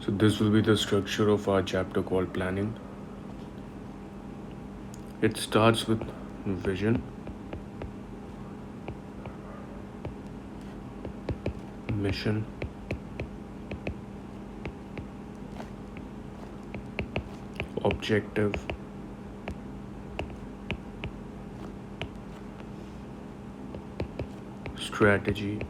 So, this will be the structure of our chapter called planning. It starts with vision, mission, objective, strategy,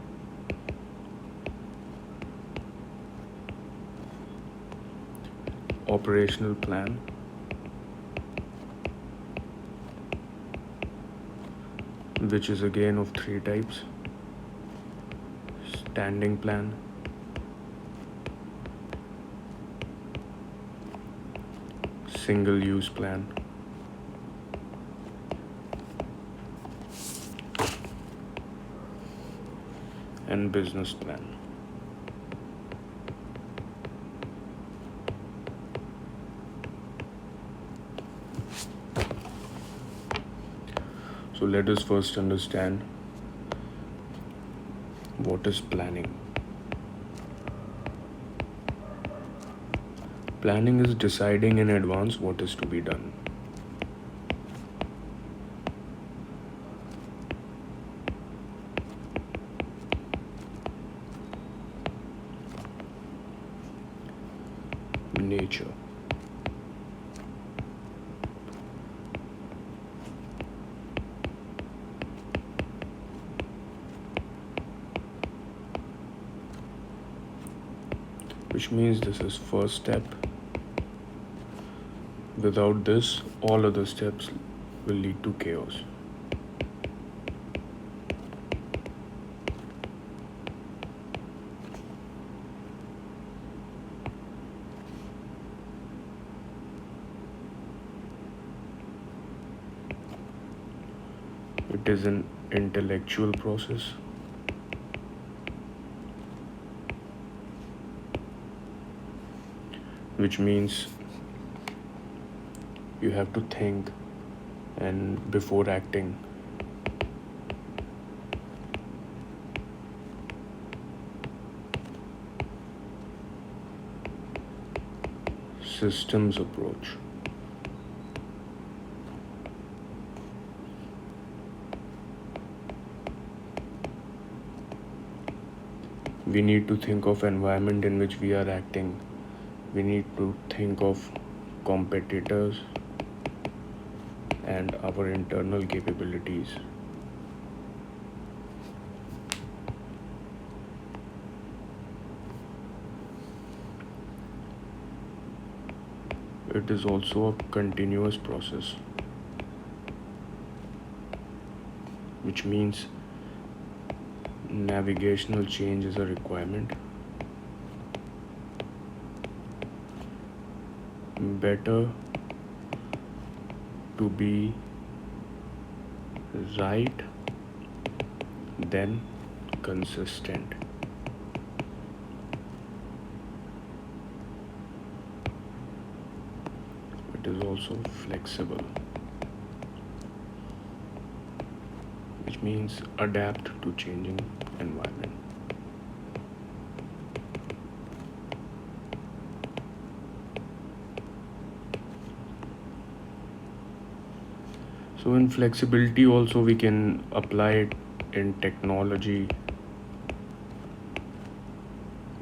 operational plan, which is again of three types: standing plan, single use plan, and business plan. So let us first understand what is planning. Planning is deciding in advance what is to be done. Nature. Which means this is first step. Without this, all other steps will lead to chaos. It is an intellectual process. Which means you have to think and before acting. Systems approach. We need to think of environment in which we are acting. We need to think of competitors and our internal capabilities. It is also a continuous process, which means navigational change is a requirement. Better to be right than consistent. It is also flexible, which means adapt to changing environment. So in flexibility also we can apply it in technology.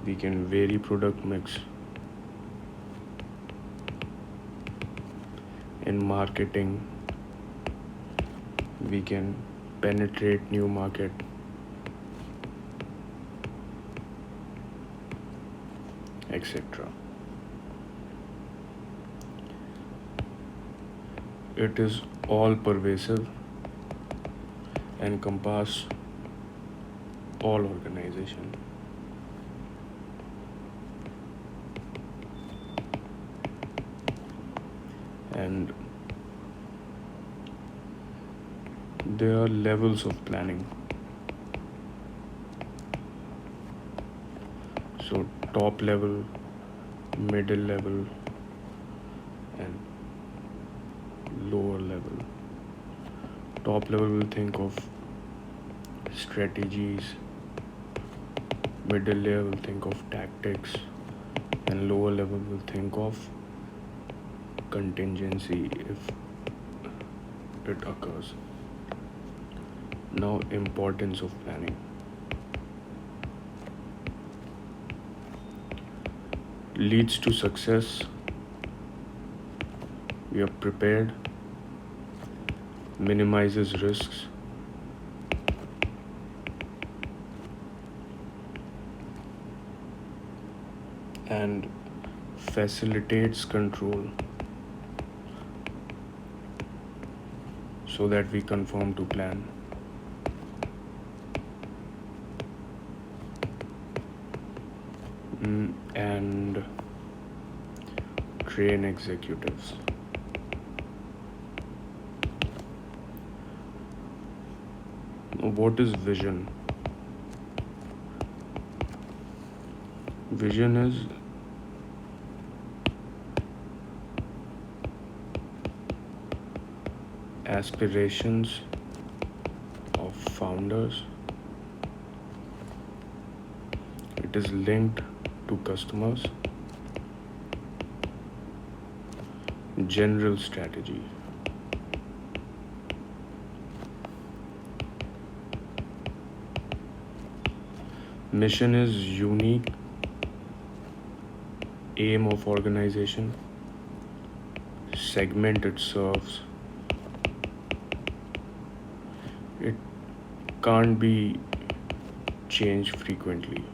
We can vary product mix. In marketing, we can penetrate new market. Etc. It is all pervasive, encompass all organization. And there are levels of planning. So top level, middle level, and lower level. Top level will think of strategies, middle layer will think of tactics, and lower level will think of contingency if it occurs. Now, importance of planning. Leads to success. We are prepared, minimizes risks, and facilitates control so that we conform to plan. And train executives. What is vision? Vision is aspirations of founders. It is linked to customers. General strategy. Mission is unique aim of organization. Segment it serves. It can't be changed frequently.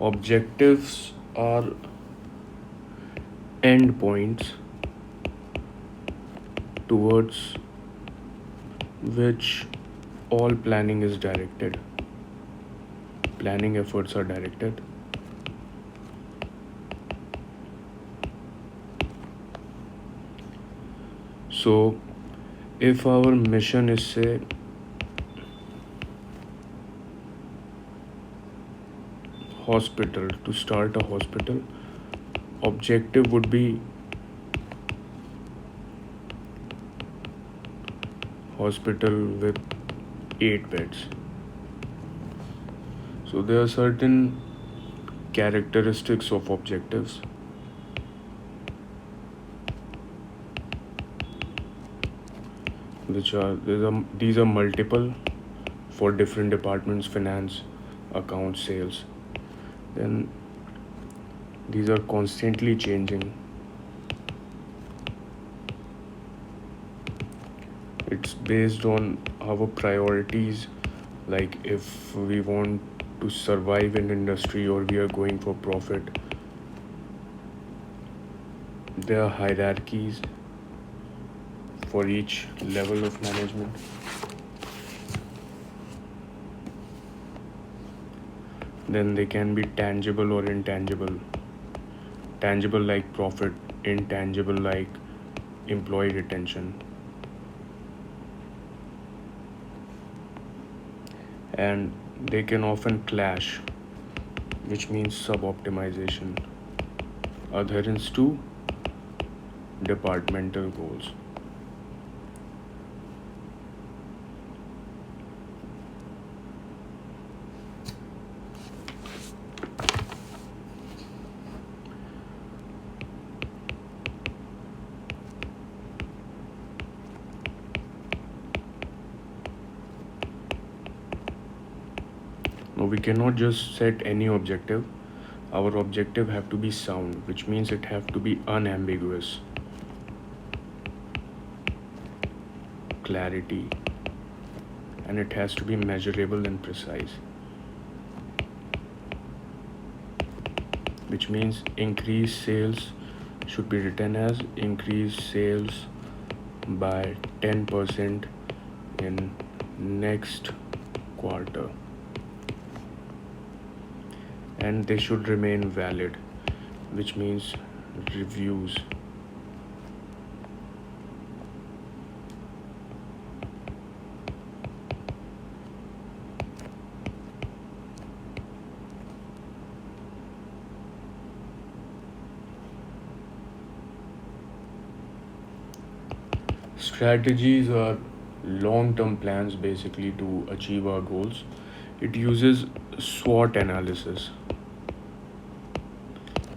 Objectives are endpoints towards which all planning is directed. Planning efforts are directed. So, if our mission is, say, hospital, to start a hospital, objective would be hospital with 8 beds. So there are certain characteristics of objectives. These are multiple for different departments: finance, accounts, sales. Then these are constantly changing. It's based on our priorities, like if we want to survive in industry or we are going for profit. There are hierarchies for each level of management. Then they can be tangible or intangible. Tangible like profit, intangible like employee retention. And they can often clash, which means sub-optimization. Adherence to departmental goals. Now, we cannot just set any objective. Our objective have to be sound, which means it have to be unambiguous. Clarity. And it has to be measurable and precise. Which means increased sales should be written as increased sales by 10% in next quarter. And they should remain valid, which means reviews. Strategies are long term plans basically to achieve our goals. It uses SWOT analysis,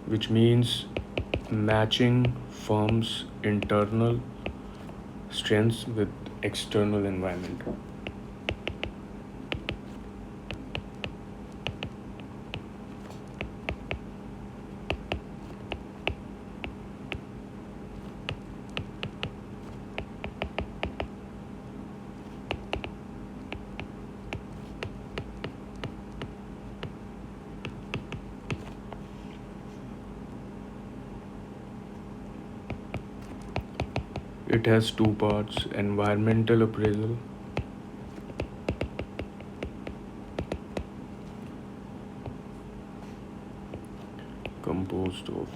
which means matching firms' internal strengths with external environment. It has two parts: environmental appraisal, composed of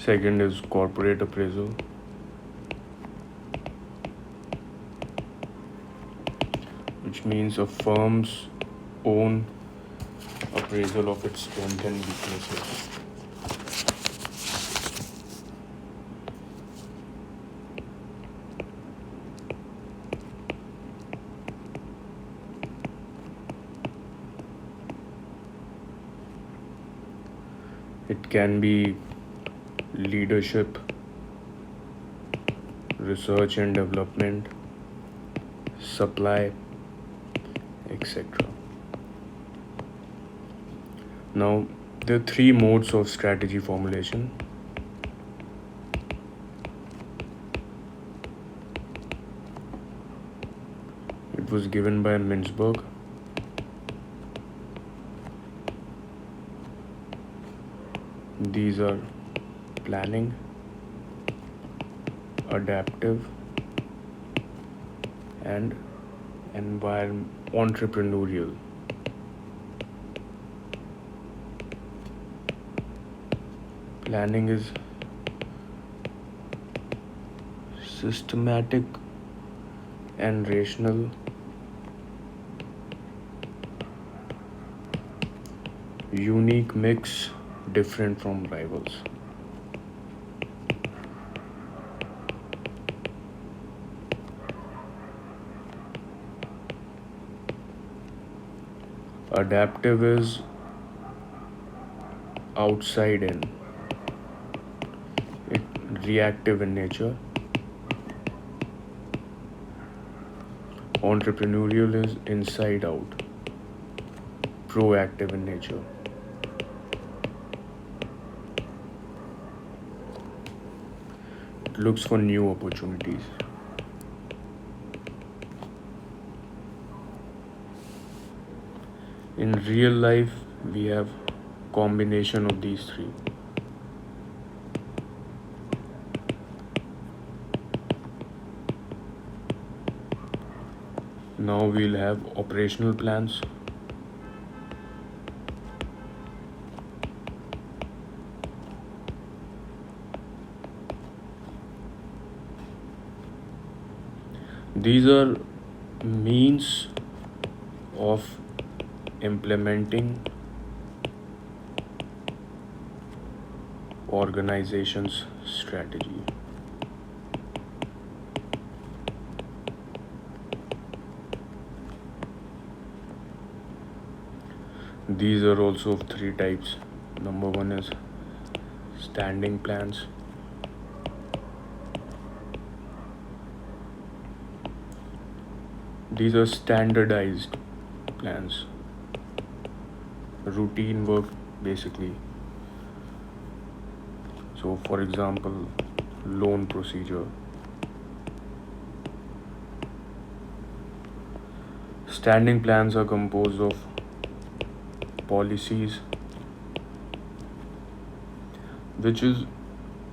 second is corporate appraisal, which means a firm's own appraisal of its strengths and weaknesses. It can be leadership, research and development, supply, etc. Now, there are three modes of strategy formulation. It was given by Mintzberg. These are planning, adaptive, and entrepreneurial. Planning is systematic and rational, unique mix, different from rivals. Adaptive is outside in, it reactive in nature. Entrepreneurial is inside out, proactive in nature. It looks for new opportunities. In real life, we have combination of these three. Now we'll have operational plans. These are means of implementing organization's strategy. These are also of three types. Number one is standing plans. These are standardized plans, routine work basically. So, for example, loan procedure. Standing plans are composed of policies, which is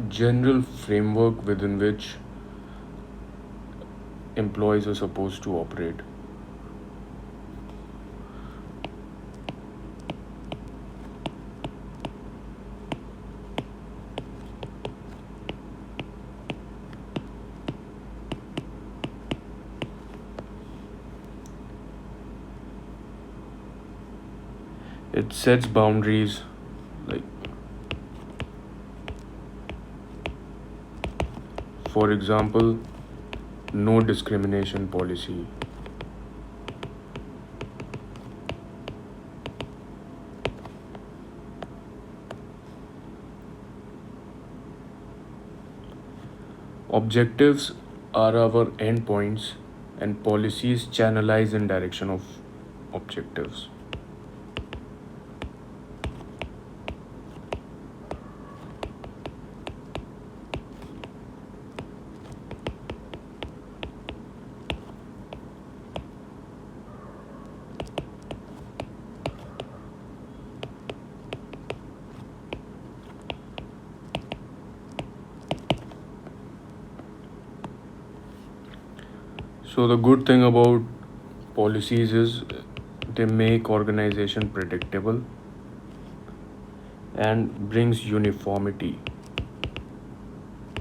general framework within which employees are supposed to operate. It sets boundaries, like, for example, no discrimination policy. Objectives are our endpoints, and policies channelize in direction of objectives. So the good thing about policies is they make organization predictable and brings uniformity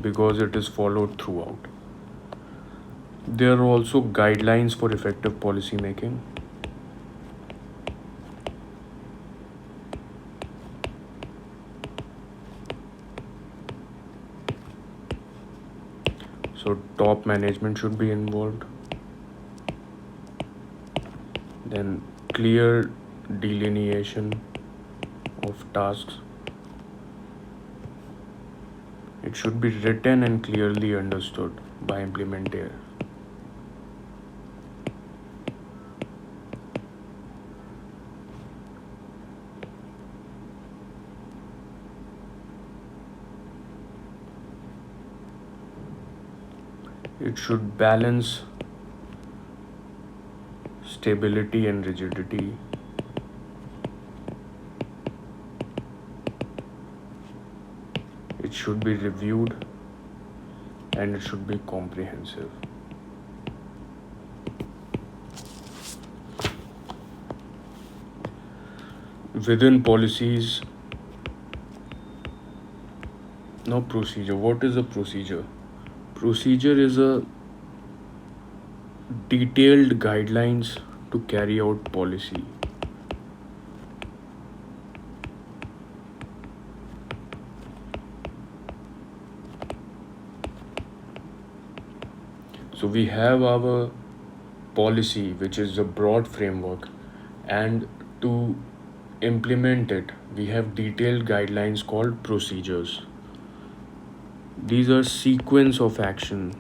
because it is followed throughout. There are also guidelines for effective policy making. So top management should be involved. Then clear delineation of tasks. It should be written and clearly understood by implementer. It should balance stability and rigidity. It should be reviewed and it should be comprehensive. Within policies, now procedure. What is a procedure? Procedure is a detailed guidelines to carry out policy. So we have our policy, which is a broad framework, and to implement it, we have detailed guidelines called procedures. These are sequence of action.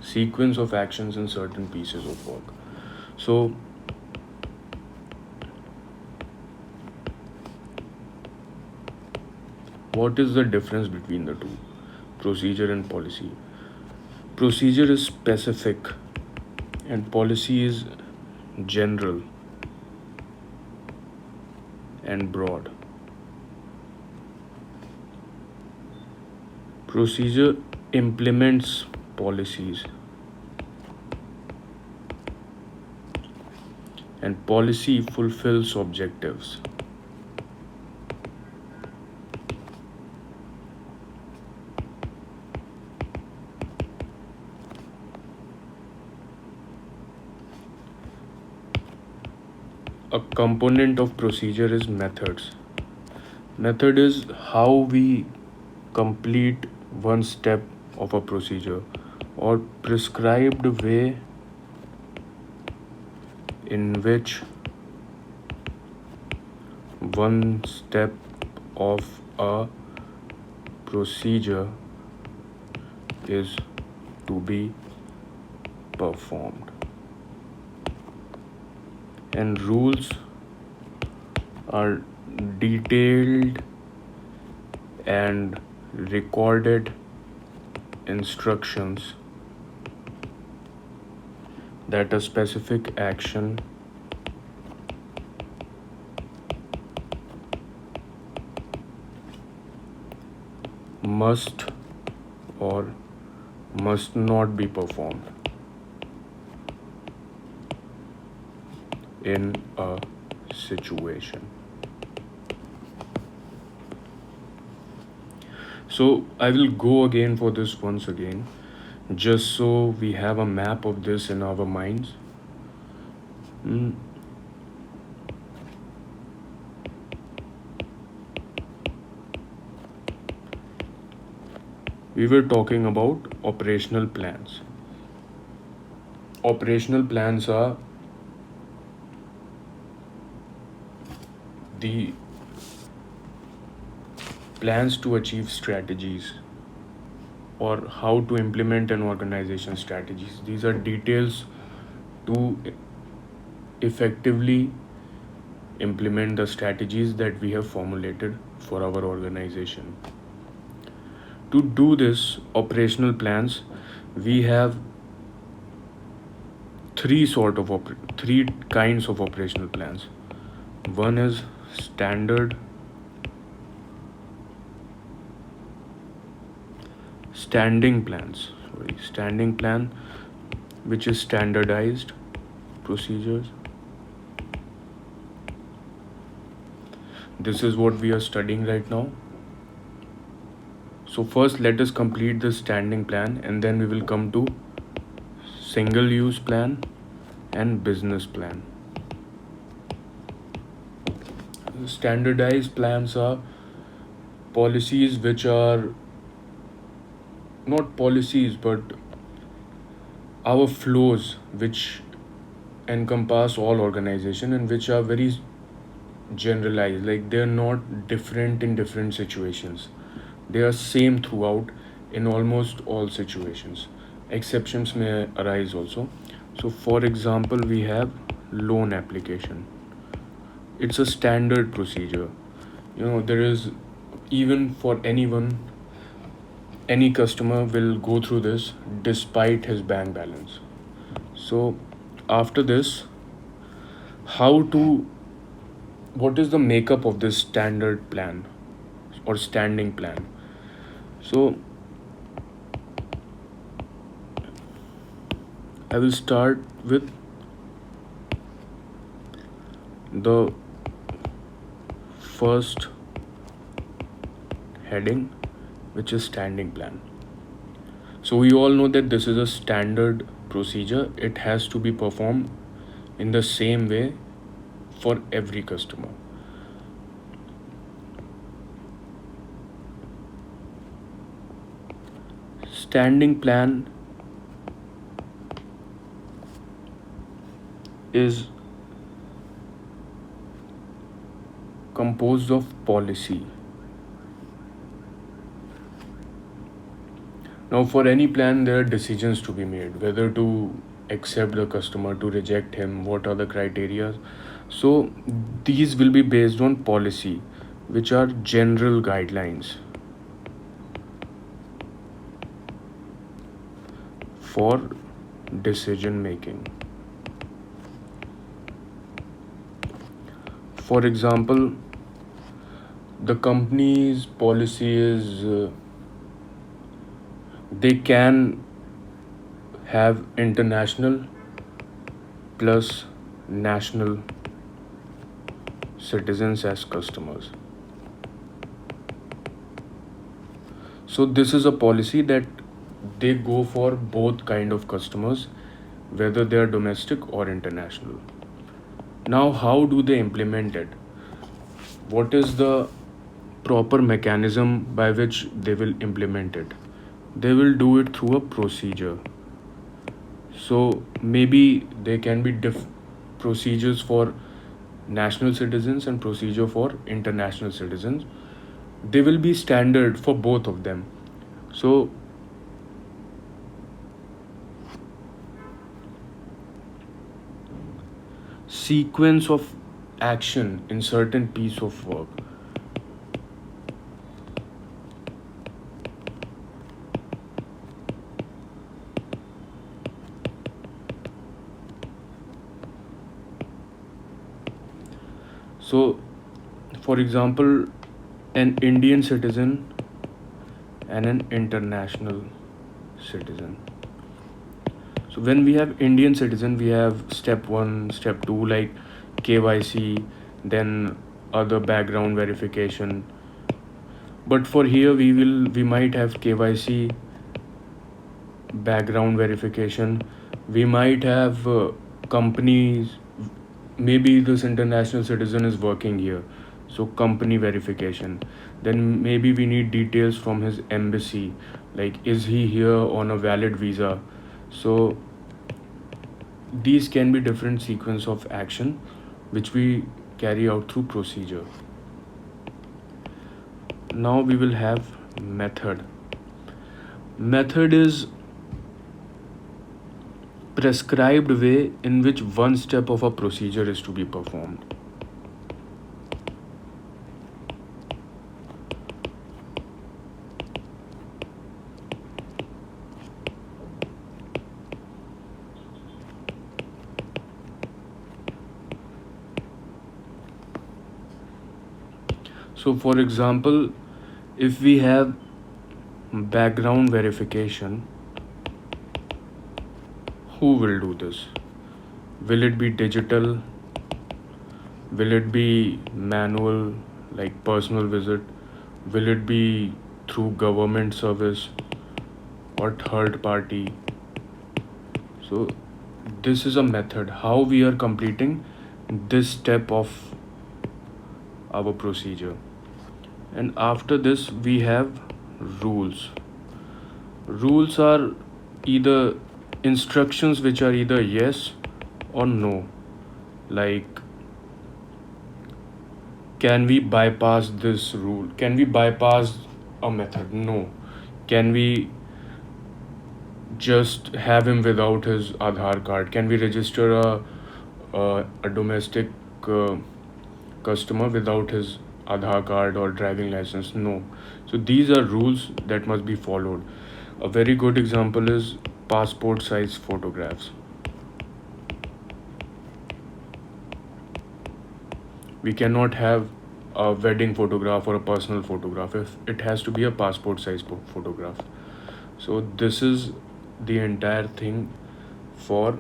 Sequence of actions in certain pieces of work. So what is the difference between the two? Procedure and policy. Procedure is specific and policy is general and broad. Procedure implements policies and policy fulfills objectives. A component of procedure is methods. Method is how we complete one step of a procedure or prescribed way in which one step of a procedure is to be performed. And rules are detailed and recorded instructions that a specific action must or must not be performed in a situation. So I will go again for this once again, just so we have a map of this in our minds. Mm, We were talking about operational plans. Operational plans are the plans to achieve strategies or how to implement an organization strategies. These are details to effectively implement the strategies that we have formulated for our organization. To do this operational plans, we have three kinds of operational plans. One is standing plan, which is standardized procedures. This is what we are studying right now. So first let us complete the standing plan and then we will come to single use plan and business plan. Standardized plans are policies which are not policies but our flows which encompass all organization and which are very generalized, like they're not different in different situations, they are same throughout in almost all situations. Exceptions may arise also. So for example, we have loan application. It's a standard procedure. There is, even for anyone, any customer will go through this despite his bank balance. So after this, how to what is the makeup of this standard plan or standing plan? So I will start with the first heading, which is standing plan. So we all know that this is a standard procedure. It has to be performed in the same way for every customer. Standing plan is composed of policy. Now, for any plan, there are decisions to be made, whether to accept the customer, to reject him, what are the criteria. So, these will be based on policy, which are general guidelines for decision making. For example, the company's policy is they can have international plus national citizens as customers. So this is a policy that they go for both kind of customers, whether they are domestic or international. Now, how do they implement it? What is the proper mechanism by which they will implement it? They will do it through a procedure. So maybe there can be procedures for national citizens and procedure for international citizens. They will be standard for both of them. So sequence of action in certain piece of work. So for example, an Indian citizen and an international citizen. So when we have Indian citizen, we have step 1, step 2 like KYC, then other background verification. But for here we might have KYC, background verification. We might have companies, maybe this international citizen is working here, so company verification. Then maybe we need details from his embassy, like is he here on a valid visa. So these can be different sequence of action which we carry out through procedure. Now we will have method. Method is prescribed way in which one step of a procedure is to be performed. So for example, if we have background verification, who will do this? Will it be digital? Will it be manual, like personal visit? Will it be through government service or third party? So this is a method how we are completing this step of our procedure. And after this we have rules. Rules are either instructions which are either yes or no. Like, can we bypass this rule? Can we bypass a method? No. Can we just have him without his Aadhaar card? Can we register a domestic customer without his Aadhaar card or driving license? No. So these are rules that must be followed. A very good example is passport size photographs. We cannot have a wedding photograph or a personal photograph. If it has to be a passport size photograph. So this is the entire thing for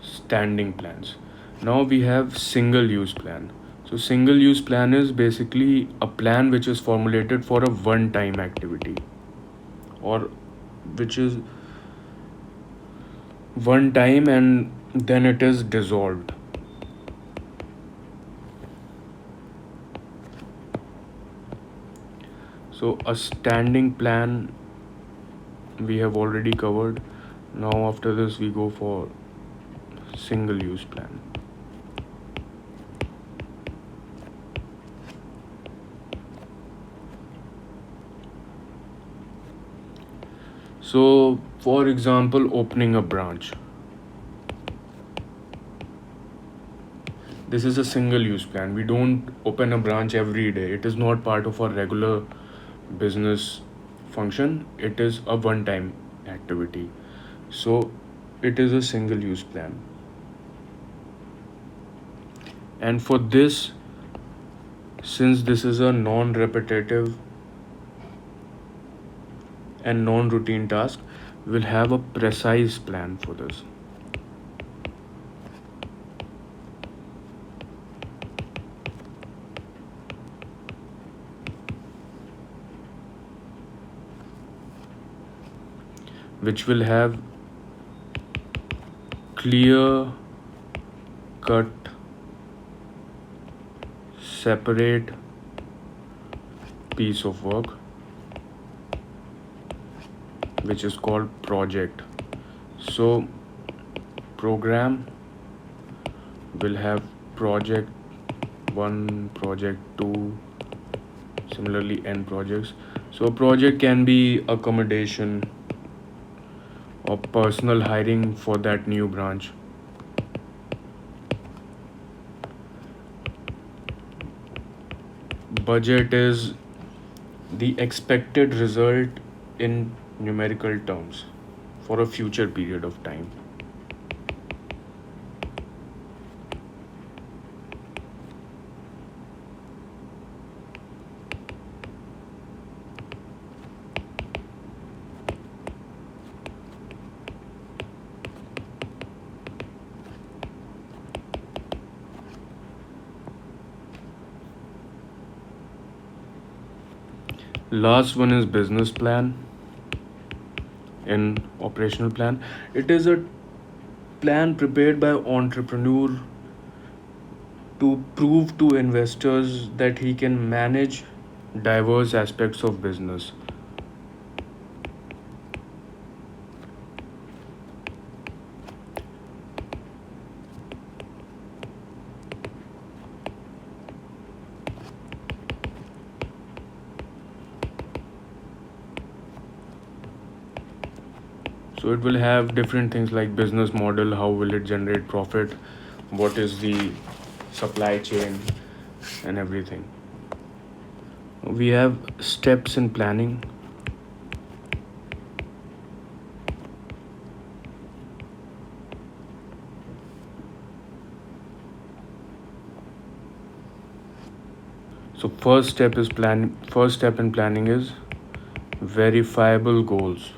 standing plans. Now we have single use plan. So single use plan is basically a plan which is formulated for a one time activity, or which is one time and then it is dissolved. So a standing plan we have already covered. Now after this we go for single use plan. So for example, opening a branch. This is a single use plan. We don't open a branch every day. It is not part of our regular business function. It is a one time activity. So it is a single use plan. And for this, since this is a non repetitive and non routine task, we'll have a precise plan for this. which will have clear cut, separate piece of work, which is called project. So program will have project 1, project 2, similarly n projects. So project can be accommodation or personal hiring for that new branch. Budget is the expected result in numerical terms for a future period of time. Last one is business plan and operational plan. It is a plan prepared by entrepreneur to prove to investors that he can manage diverse aspects of business. So it will have different things like business model, how will it generate profit, what is the supply chain, and everything. We have steps in planning. So first step in planning is verifiable goals,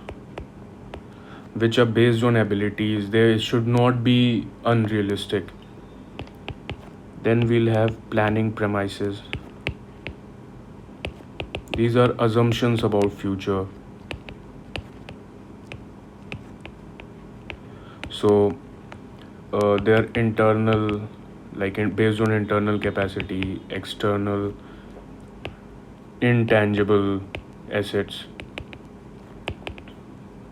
which are based on abilities. They should not be unrealistic. Then we'll have planning premises. These are assumptions about future. So they're internal, based on internal capacity, external, intangible assets,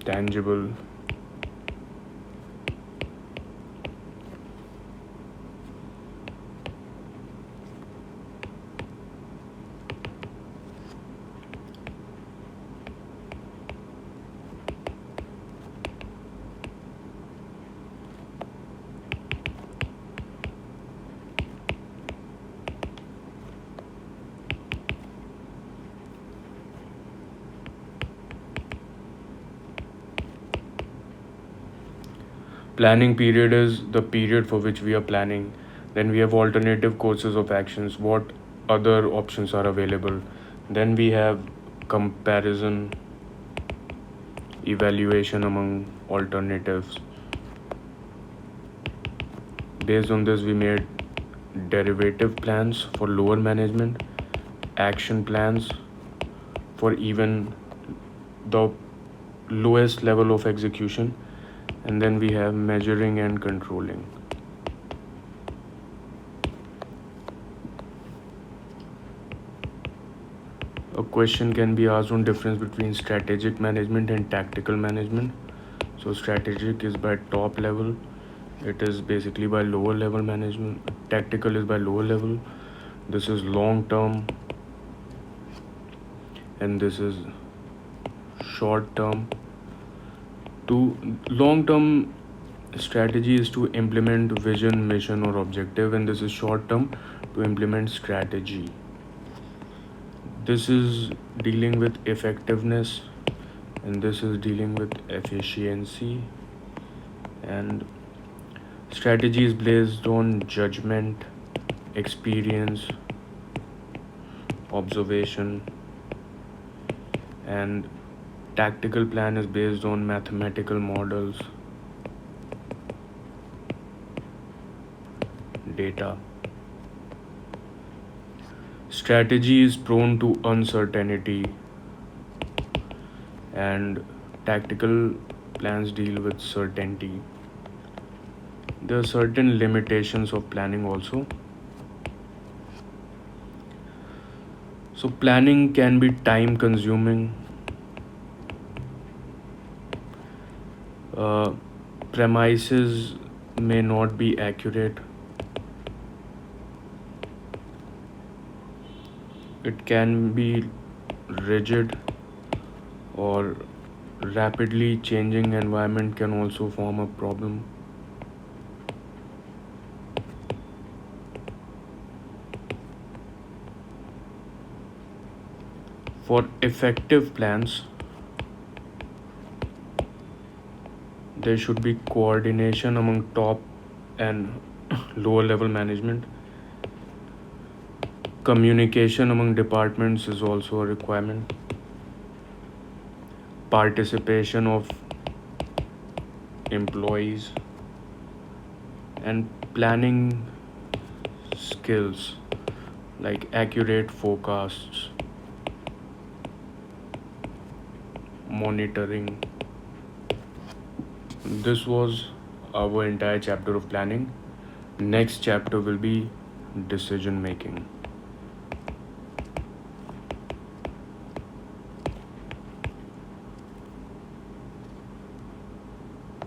tangible. Planning period is the period for which we are planning. Then we have alternative courses of actions, what other options are available. Then we have comparison, evaluation among alternatives. Based on this, we made derivative plans for lower management, action plans for even the lowest level of execution, and then we have measuring and controlling. A question can be asked on difference between strategic management and tactical management. So strategic is by top level, it is basically by lower level management. Tactical is by lower level. This is long term and this is short term. To long term strategy is to implement vision, mission, or objective, and this is short term to implement strategy. This is dealing with effectiveness, and this is dealing with efficiency. And strategy is based on judgment, experience, observation, and tactical plan is based on mathematical models, data. Strategy is prone to uncertainty, and tactical plans deal with certainty. There are certain limitations of planning also. So, planning can be time consuming, uh, premises may not be accurate, it can be rigid, or rapidly changing environment can also form a problem. For effective plans, there should be coordination among top and lower level management. Communication among departments is also a requirement. Participation of employees and planning skills like accurate forecasts, monitoring. This was our entire chapter of planning. Next chapter will be decision making.